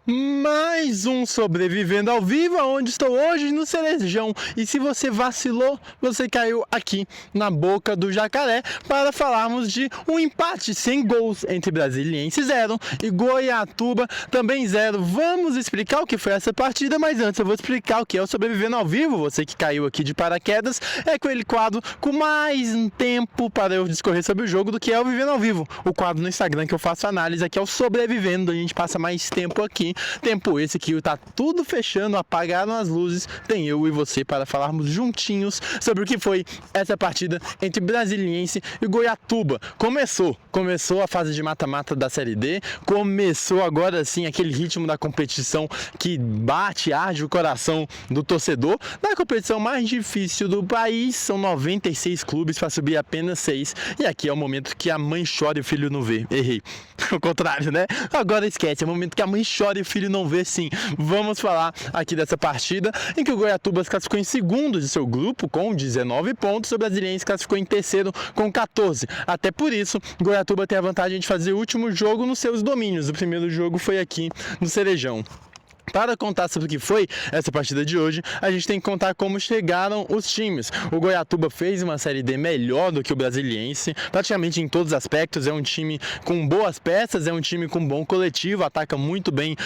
Mais um Sobrevivendo ao Vivo, onde estou hoje no Cerejão. E se você vacilou, você caiu aqui na boca do jacaré para falarmos de um empate sem gols entre Brasiliense 0 e Goiatuba também 0. Vamos explicar o que foi essa partida, mas antes eu vou explicar o que é o Sobrevivendo ao Vivo. Você que caiu aqui de paraquedas, é aquele quadro com mais tempo para eu discorrer sobre o jogo do que é o Vivendo ao Vivo. O quadro no Instagram que eu faço análise aqui é o Sobrevivendo, a gente passa mais tempo aqui. Tempo esse que tá tudo fechando, apagaram as luzes, tem eu e você para falarmos juntinhos sobre o que foi essa partida entre Brasiliense e Goiatuba. Começou a fase de mata-mata da Série D, começou agora sim aquele ritmo da competição que bate, arde o coração do torcedor, da competição mais difícil do país, são 96 clubes para subir apenas 6, e aqui é o momento que a mãe chora e o filho não vê. Errei, o contrário, né? Agora esquece, é o momento que a mãe chora e o filho não vê, sim. Vamos falar aqui dessa partida em que o Goiatuba se classificou em segundo de seu grupo com 19 pontos, o Brasiliense classificou em terceiro com 14. Até por isso, o Goiatuba tem a vantagem de fazer o último jogo nos seus domínios. O primeiro jogo foi aqui no Cerejão. Para contar sobre o que foi essa partida de hoje, a gente tem que contar como chegaram os times. O Goiatuba fez uma Série D melhor do que o Brasiliense, praticamente em todos os aspectos. É um time com boas peças, é um time com bom coletivo, ataca muito bem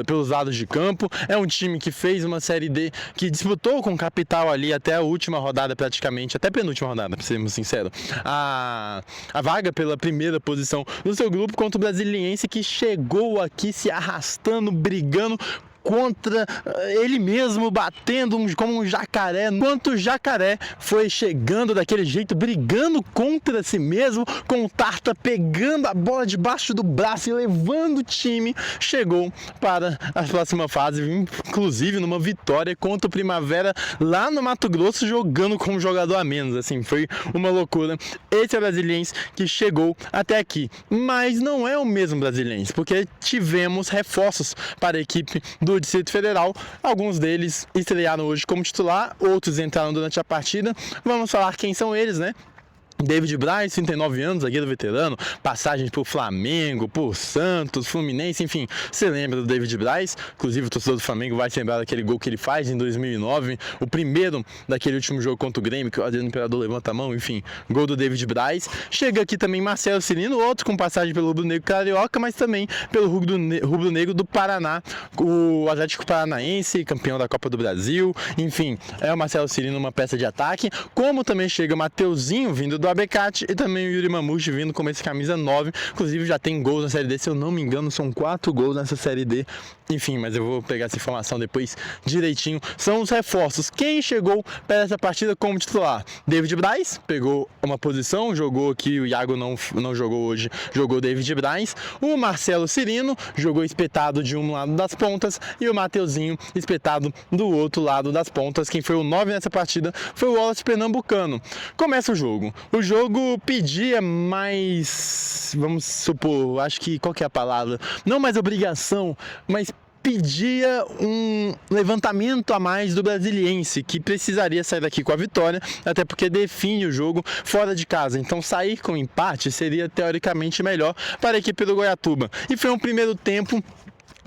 pelos lados de campo. É um time que fez uma Série D que disputou com capital ali até a última rodada praticamente, até a penúltima rodada, para sermos sinceros, a vaga pela primeira posição no seu grupo contra o Brasiliense, que chegou aqui se arrastando, brigando contra ele mesmo, batendo como um jacaré, enquanto o jacaré foi chegando daquele jeito, brigando contra si mesmo, com o Tarta pegando a bola debaixo do braço e levando o time, chegou para a próxima fase, inclusive numa vitória contra o Primavera lá no Mato Grosso, jogando com um jogador a menos. Assim, foi uma loucura. Esse é o Brasiliense que chegou até aqui, mas não é o mesmo Brasiliense, porque tivemos reforços para a equipe do Distrito Federal. Alguns deles estrearam hoje como titular, outros entraram durante a partida. Vamos falar quem são eles, né? David Braz, 39 anos, zagueiro veterano, passagens por Flamengo, por Santos, Fluminense, enfim, você lembra do David Braz? Inclusive o torcedor do Flamengo vai se lembrar daquele gol que ele faz em 2009, o primeiro daquele último jogo contra o Grêmio, que o Adriano Imperador levanta a mão, enfim, gol do David Braz. Chega aqui também Marcelo Cirino, outro com passagem pelo Rubro Negro Carioca, mas também pelo Rubro Negro do Paraná, o Atlético Paranaense, campeão da Copa do Brasil, enfim, é o Marcelo Cirino uma peça de ataque, como também chega o Mateuzinho, vindo do Abecate, e também o Yuri Mamute vindo com esse camisa 9, inclusive já tem gols na Série D, se eu não me engano são 4 gols nessa Série D, enfim, mas eu vou pegar essa informação depois direitinho. São os reforços. Quem chegou para essa partida como titular? David Braz, pegou uma posição, jogou aqui, o Iago não jogou hoje, jogou David Braz, o Marcelo Cirino jogou espetado de um lado das pontas, e o Mateuzinho espetado do outro lado das pontas. Quem foi o 9 nessa partida foi o Wallace Pernambucano. Começa o jogo. O jogo pedia mais, vamos supor, acho que, qual que é a palavra? Não mais obrigação, mas pedia um levantamento a mais do Brasiliense, que precisaria sair daqui com a vitória, até porque define o jogo fora de casa. Então sair com empate seria teoricamente melhor para a equipe do Goiatuba. E foi um primeiro tempo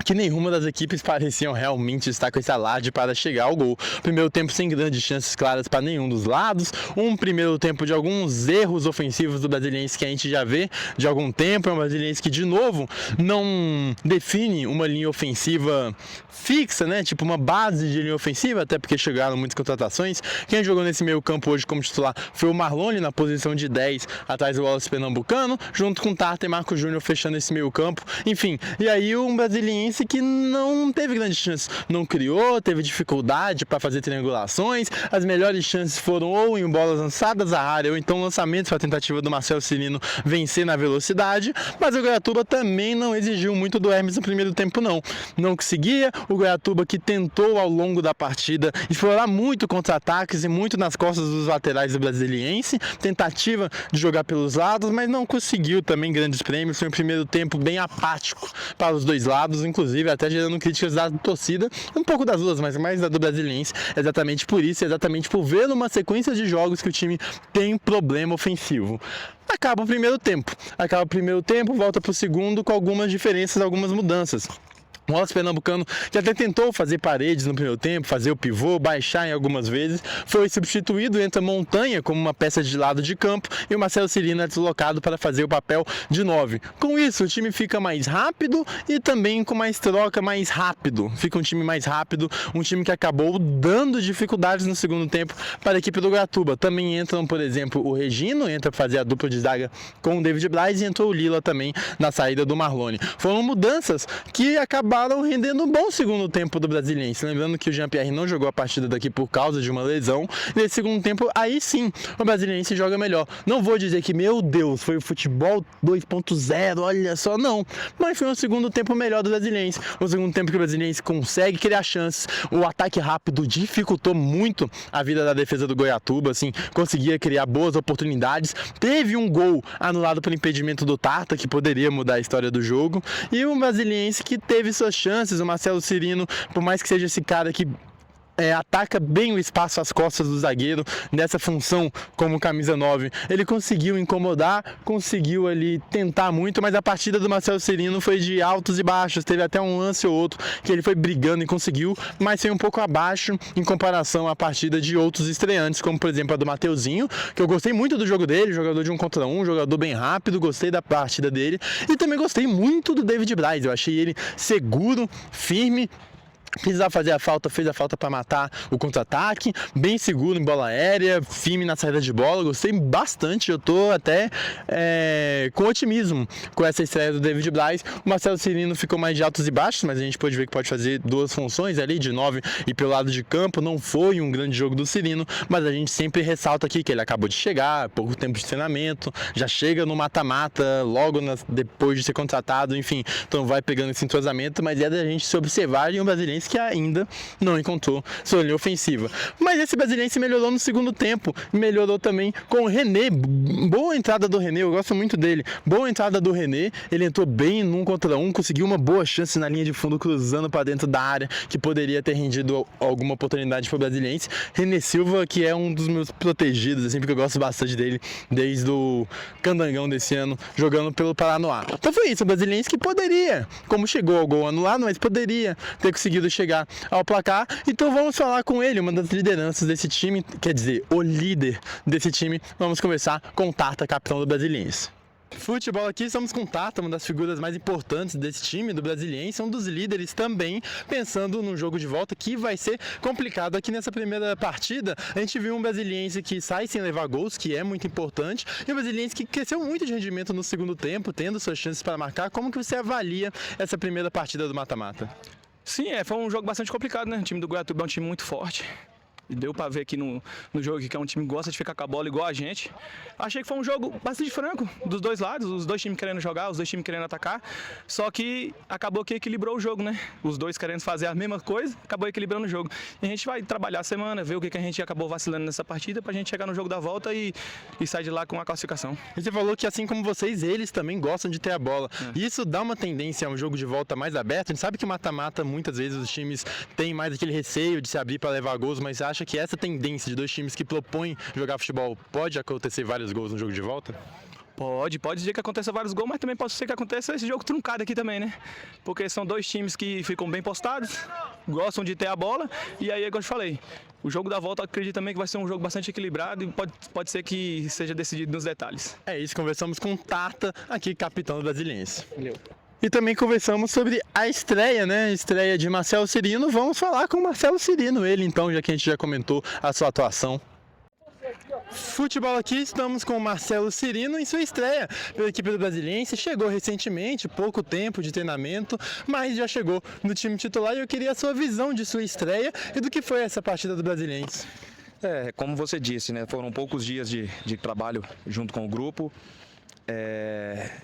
que nenhuma das equipes pareciam realmente estar com esse alarde para chegar ao gol. Primeiro tempo sem grandes chances claras para nenhum dos lados, um primeiro tempo de alguns erros ofensivos do Brasiliense que a gente já vê de algum tempo. É um Brasiliense que de novo não define uma linha ofensiva fixa, né? Tipo uma base de linha ofensiva, até porque chegaram muitas contratações. Quem jogou nesse meio campo hoje como titular foi o Marlone na posição de 10, atrás do Wallace Pernambucano, junto com Tarta e Marco Júnior fechando esse meio campo. Enfim, e aí um Brasiliense que não teve grandes chances, não criou, teve dificuldade para fazer triangulações. As melhores chances foram ou em bolas lançadas à área ou então lançamentos para a tentativa do Marcelo Cirino vencer na velocidade, mas o Goiatuba também não exigiu muito do Hermes no primeiro tempo, não conseguia. O Goiatuba que tentou ao longo da partida explorar muito contra-ataques e muito nas costas dos laterais do Brasiliense, tentativa de jogar pelos lados, mas não conseguiu também grandes prêmios. Foi um primeiro tempo bem apático para os dois lados, inclusive até gerando críticas da torcida, um pouco das duas, mas mais da do Brasiliense, exatamente por isso, exatamente por ver uma sequência de jogos que o time tem problema ofensivo. Acaba o primeiro tempo, volta para o segundo com algumas diferenças, algumas mudanças. O Wallace Pernambucano, que até tentou fazer paredes no primeiro tempo, fazer o pivô, baixar em algumas vezes, foi substituído, entra Montanha como uma peça de lado de campo e o Marcelo Cirino é deslocado para fazer o papel de 9. Com isso, o time fica mais rápido e também com mais troca mais rápido. Fica um time mais rápido, um time que acabou dando dificuldades no segundo tempo para a equipe do Goiatuba. Também entram, por exemplo, o Regino, entra para fazer a dupla de zaga com o David Braz e entrou o Lila também na saída do Marlone. Foram mudanças que acabaram rendendo um bom segundo tempo do Brasiliense. Lembrando que o Jean-Pierre não jogou a partida daqui por causa de uma lesão. Nesse segundo tempo, aí sim, o Brasiliense joga melhor. Não vou dizer que, meu Deus, foi o futebol 2.0, olha só, não. Mas foi um segundo tempo melhor do Brasiliense. Um segundo tempo que o Brasiliense consegue criar chances. O ataque rápido dificultou muito a vida da defesa do Goiatuba, assim, conseguia criar boas oportunidades. Teve um gol anulado por impedimento do Tarta, que poderia mudar a história do jogo. E o Brasiliense que teve suas chances, o Marcelo Cirino, por mais que seja esse cara que ataca bem o espaço às costas do zagueiro, nessa função como camisa 9. Ele conseguiu incomodar, conseguiu ali tentar muito, mas a partida do Marcelo Cirino foi de altos e baixos. Teve até um lance ou outro que ele foi brigando e conseguiu, mas foi um pouco abaixo em comparação à partida de outros estreantes, como por exemplo a do Mateuzinho, que eu gostei muito do jogo dele, jogador de 1 contra 1, jogador bem rápido, gostei da partida dele e também gostei muito do David Braz. Eu achei ele seguro, firme. Precisava fazer a falta, fez a falta para matar o contra-ataque, bem seguro em bola aérea, firme na saída de bola, gostei bastante, eu tô até com otimismo com essa estreia do David Braz. O Marcelo Cirino ficou mais de altos e baixos, mas a gente pode ver que pode fazer duas funções ali, de 9 e pelo lado de campo. Não foi um grande jogo do Cirino, mas a gente sempre ressalta aqui que ele acabou de chegar, pouco tempo de treinamento, já chega no mata-mata logo depois de ser contratado, enfim, então vai pegando esse entrosamento, mas é da gente se observar em um brasileiro que ainda não encontrou sua linha ofensiva. Mas esse Brasiliense melhorou no segundo tempo, melhorou também com o René. Boa entrada do René, eu gosto muito dele. Boa entrada do René, ele entrou bem no 1 contra 1, conseguiu uma boa chance na linha de fundo, cruzando para dentro da área, que poderia ter rendido alguma oportunidade para o Brasiliense. René Silva, que é um dos meus protegidos, assim, porque eu gosto bastante dele desde o Candangão desse ano, jogando pelo Paranoá. Então foi isso, o Brasiliense que poderia, como chegou ao gol anulado, mas poderia ter conseguido chegar ao placar. Então vamos falar com ele, uma das lideranças desse time, quer dizer, o líder desse time. Vamos conversar com o Tarta, capitão do Brasiliense. Futebol aqui, estamos com o Tarta, uma das figuras mais importantes desse time do Brasiliense, um dos líderes também, pensando no jogo de volta que vai ser complicado. Aqui nessa primeira partida, a gente viu um Brasiliense que sai sem levar gols, que é muito importante, e um Brasiliense que cresceu muito de rendimento no segundo tempo, tendo suas chances para marcar. Como que você avalia essa primeira partida do mata-mata? Sim, foi um jogo bastante complicado, né? O time do Goiatuba é um time muito forte. E deu pra ver aqui no jogo que é um time que gosta de ficar com a bola igual a gente. Achei que foi um jogo bastante franco dos dois lados, os dois times querendo jogar, os dois times querendo atacar. Só que acabou que equilibrou o jogo, né? Os dois querendo fazer a mesma coisa, acabou equilibrando o jogo. E a gente vai trabalhar a semana, ver o que a gente acabou vacilando nessa partida pra gente chegar no jogo da volta e sair de lá com a classificação. E você falou que assim como vocês, eles também gostam de ter a bola. Isso dá uma tendência a um jogo de volta mais aberto. A gente sabe que mata-mata, muitas vezes os times têm mais aquele receio de se abrir para levar gols, mas acha que essa tendência de dois times que propõem jogar futebol pode acontecer vários gols no jogo de volta? Pode dizer que aconteça vários gols, mas também pode ser que aconteça esse jogo truncado aqui também, né? Porque são dois times que ficam bem postados, gostam de ter a bola, e aí, como eu te falei, o jogo da volta, acredito também que vai ser um jogo bastante equilibrado e pode ser que seja decidido nos detalhes. É isso, conversamos com o Tarta, aqui capitão do Brasiliense. Valeu. E também conversamos sobre a estreia, né? Estreia de Marcelo Cirino. Vamos falar com o Marcelo Cirino, ele então, já que a gente já comentou a sua atuação. Futebol aqui, estamos com o Marcelo Cirino em sua estreia pela equipe do Brasiliense. Chegou recentemente, pouco tempo de treinamento, mas já chegou no time titular e eu queria a sua visão de sua estreia e do que foi essa partida do Brasiliense. Como você disse, né? Foram poucos dias de trabalho junto com o grupo.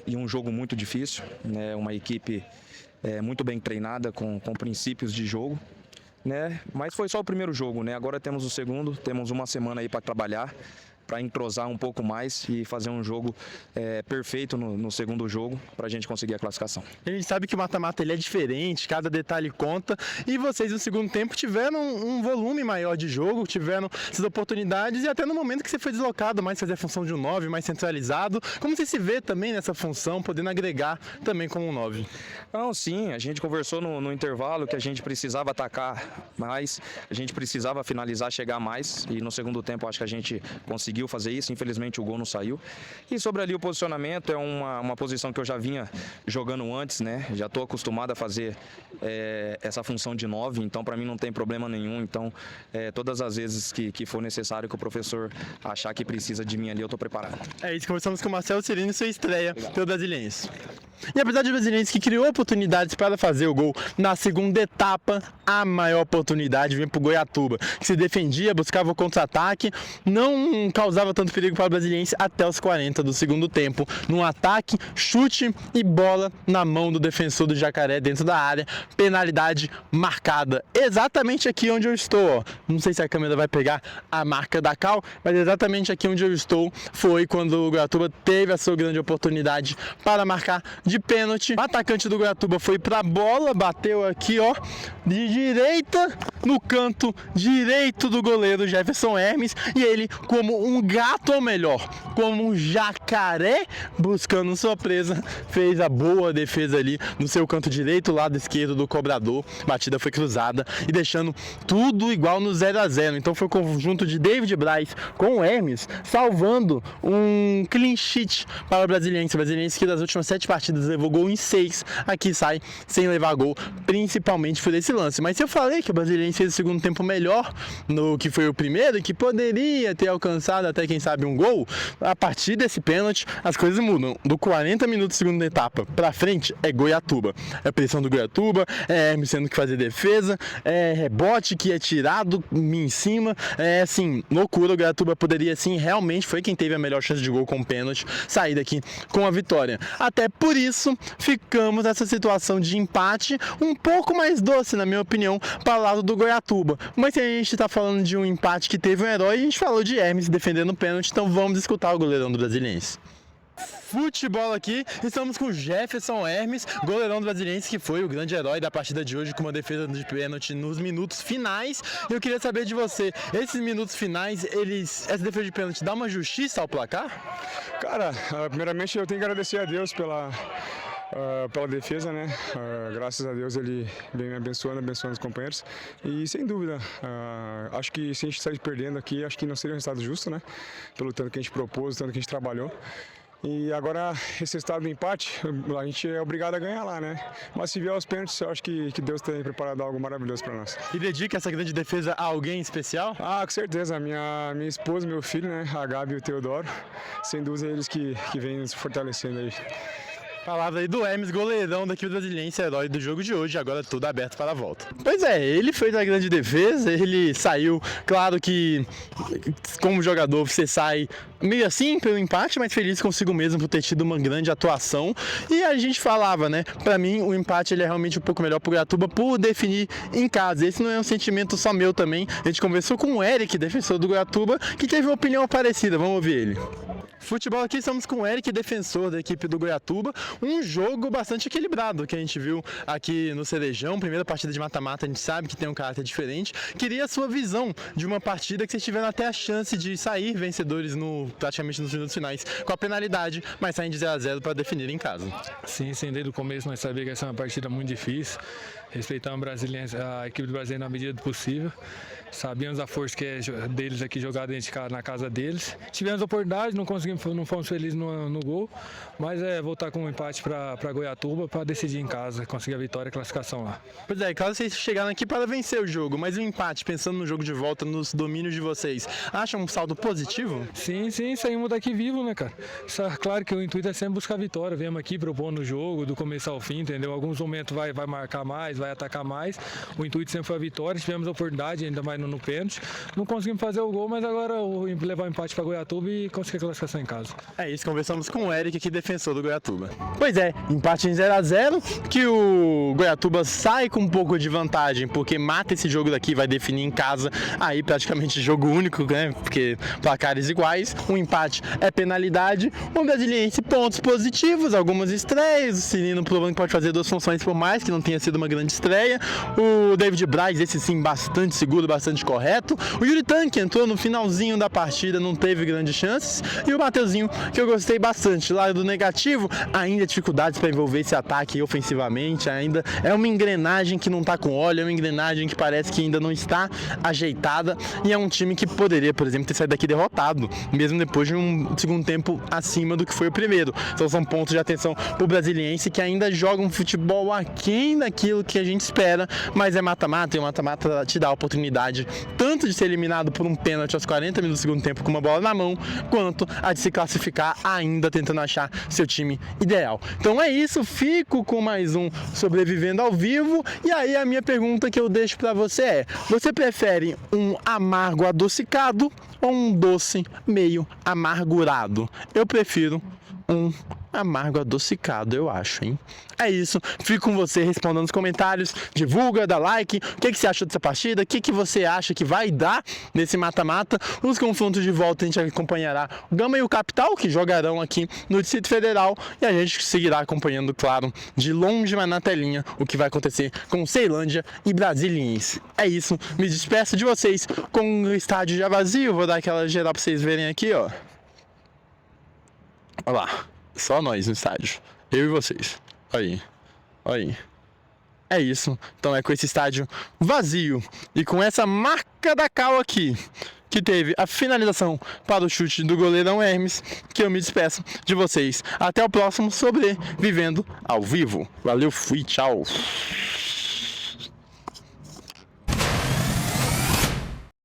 E um jogo muito difícil, né? Uma equipe muito bem treinada, com princípios de jogo, né? Mas foi só o primeiro jogo, né? Agora temos o segundo, temos uma semana aí para trabalhar, entrosar um pouco mais e fazer um jogo perfeito no segundo jogo para a gente conseguir a classificação. A gente sabe que o mata-mata ele é diferente, cada detalhe conta, e vocês no segundo tempo tiveram um volume maior de jogo, tiveram essas oportunidades, e até no momento que você foi deslocado, mais fazer a função de um 9, mais centralizado, como você se vê também nessa função, podendo agregar também como um 9? Não, sim, a gente conversou no intervalo que a gente precisava atacar mais, a gente precisava finalizar, chegar mais, e no segundo tempo acho que a gente conseguiu fazer isso, infelizmente o gol não saiu. E sobre ali o posicionamento, é uma posição que eu já vinha jogando antes, né? Já estou acostumado a fazer essa função de 9, então para mim não tem problema nenhum. Então todas as vezes que for necessário, que o professor achar que precisa de mim ali, eu estou preparado. É isso, conversamos com o Marcelo Cirino, sua estreia pelo Brasiliense. E apesar de o Brasiliense que criou oportunidades para fazer o gol na segunda etapa, a maior oportunidade vem para o Goiatuba, que se defendia, buscava o contra-ataque, não causava tanto perigo para o Brasiliense até os 40 do segundo tempo. Num ataque, chute e bola na mão do defensor do Jacaré dentro da área, penalidade marcada. Exatamente aqui onde eu estou, ó. Não sei se a câmera vai pegar a marca da cal, mas exatamente aqui onde eu estou foi quando o Goiatuba teve a sua grande oportunidade para marcar de pênalti. O atacante do Goiatuba foi para a bola, bateu aqui, ó, de direita no canto direito do goleiro Jefferson Hermes, e ele, como um gato, ou melhor, como um jacaré buscando sua presa, fez a boa defesa ali no seu canto direito, lado esquerdo do cobrador. A batida foi cruzada e deixando tudo igual no 0-0. Então foi o conjunto de David Braz com o Hermes salvando um clean sheet para o Brasiliense. O Brasiliense que das últimas 7 partidas levou gol em 6, aqui sai sem levar gol, principalmente por esse lance. Mas se eu falei que o Brasiliense fez o segundo tempo melhor no que foi o primeiro e que poderia ter alcançado até quem sabe um gol, a partir desse pênalti as coisas mudam. Do 40 minutos da segunda etapa pra frente é Goiatuba, é pressão do Goiatuba, é Hermes tendo que fazer defesa, é rebote que é tirado em cima, é assim, loucura. O Goiatuba poderia sim, realmente foi quem teve a melhor chance de gol com o pênalti, sair daqui com a vitória. Até por isso ficamos nessa situação de empate um pouco mais doce, na minha opinião, para o lado do Goiatuba. Mas se a gente está falando de um empate que teve um herói, a gente falou de Hermes defendendo o pênalti, então vamos escutar o goleirão do Brasiliense. Futebol aqui, estamos com Jefferson Hermes, goleirão do Brasiliense, que foi o grande herói da partida de hoje com uma defesa de pênalti nos minutos finais. Eu queria saber de você, esses minutos finais, essa defesa de pênalti dá uma justiça ao placar? Cara, primeiramente eu tenho que agradecer a Deus pela defesa, né? Graças a Deus ele vem me abençoando os companheiros. E sem dúvida, acho que se a gente sair perdendo aqui, acho que não seria um resultado justo, né? Pelo tanto que a gente propôs, tanto que a gente trabalhou. E agora, esse resultado do empate, a gente é obrigado a ganhar lá, né? Mas se vier aos pênaltis, eu acho que Deus tem preparado algo maravilhoso para nós. E dedica essa grande defesa a alguém especial? Ah, com certeza. Minha esposa, meu filho, né? A Gabi e o Teodoro. Sem dúvida, eles que vêm nos fortalecendo aí. Palavra aí do Hermes, goleirão daqui do Brasiliense, herói do jogo de hoje, agora tudo aberto para a volta. Pois é, ele fez a grande defesa, ele saiu, claro que como jogador você sai meio assim pelo empate, mas feliz consigo mesmo por ter tido uma grande atuação. E a gente falava, né, pra mim o empate ele é realmente um pouco melhor pro Goiatuba por definir em casa. Esse não é um sentimento só meu também, a gente conversou com o Eric, defensor do Goiatuba, que teve uma opinião parecida, vamos ouvir ele. Futebol aqui, estamos com o Eric, defensor da equipe do Goiatuba. Um jogo bastante equilibrado que a gente viu aqui no Cerejão. Primeira partida de mata-mata, a gente sabe que tem um caráter diferente. Queria a sua visão de uma partida que vocês tiveram até a chance de sair vencedores praticamente nos minutos finais, com a penalidade, mas saem de 0-0 para definir em casa. Sim, desde o começo nós sabíamos que essa é uma partida muito difícil. Respeitamos a equipe do Brasiliense na medida do possível. Sabíamos a força que é deles aqui jogar dentro de casa, na casa deles. Tivemos a oportunidade, não fomos felizes no gol, mas voltar com um empate para Goiatuba para decidir em casa, conseguir a vitória e a classificação lá. Pois é, claro que vocês chegaram aqui para vencer o jogo, mas o empate, pensando no jogo de volta, nos domínios de vocês, acham um saldo positivo? Sim, saímos daqui vivo, né, cara? Claro que o intuito é sempre buscar a vitória, viemos aqui propondo o jogo, do começo ao fim, entendeu? Alguns momentos vai marcar mais, vai atacar mais, o intuito sempre foi a vitória, tivemos a oportunidade, ainda mais perdendo no pênalti. Não conseguimos fazer o gol, mas agora levar o empate para Goiatuba e conseguir a classificação em casa. É isso, conversamos com o Eric aqui, defensor do Goiatuba. Pois é, empate em 0-0, que o Goiatuba sai com um pouco de vantagem, porque mata esse jogo daqui, vai definir em casa, aí praticamente jogo único, né? Porque placares iguais, um empate é penalidade, o Brasiliense pontos positivos, algumas estreias, o Cirino provando que pode fazer 2 funções por mais, que não tenha sido uma grande estreia, o David Braz, esse sim, bastante seguro, bastante correto, o Yuri Tanque entrou no finalzinho da partida, não teve grandes chances, e o Mateuzinho, que eu gostei bastante. Lado negativo, ainda dificuldades para envolver esse ataque ofensivamente, ainda é uma engrenagem que não está com óleo, é uma engrenagem que parece que ainda não está ajeitada, e é um time que poderia, por exemplo, ter saído daqui derrotado, mesmo depois de um segundo tempo acima do que foi o primeiro. Então são pontos de atenção para o Brasiliense, que ainda joga um futebol aquém daquilo que a gente espera, mas é mata-mata, e o mata-mata te dá a oportunidade tanto de ser eliminado por um pênalti aos 40 minutos do segundo tempo com uma bola na mão, quanto a de se classificar ainda tentando achar seu time ideal. Então é isso, fico com mais um Sobrevivendo ao Vivo, e aí a minha pergunta que eu deixo para você é: você prefere um amargo adocicado ou um doce meio amargurado? Eu prefiro um amargo adocicado, eu acho, hein? É isso, fico com você respondendo nos comentários, divulga, dá like, o que você achou dessa partida, o que você acha que vai dar nesse mata-mata. Os confrontos de volta a gente acompanhará o Gama e o Capital, que jogarão aqui no Distrito Federal, e a gente seguirá acompanhando, claro, de longe, mas na telinha, o que vai acontecer com Ceilândia e Brasiliense. É isso, me despeço de vocês com o estádio já vazio, vou dar aquela geral pra vocês verem aqui, ó. Olha lá, só nós no estádio, eu e vocês. Aí, aí. É isso, então é com esse estádio vazio e com essa marca da cal aqui, que teve a finalização para o chute do goleirão Hermes, que eu me despeço de vocês. Até o próximo Sobrevivendo ao Vivo. Valeu, fui, tchau.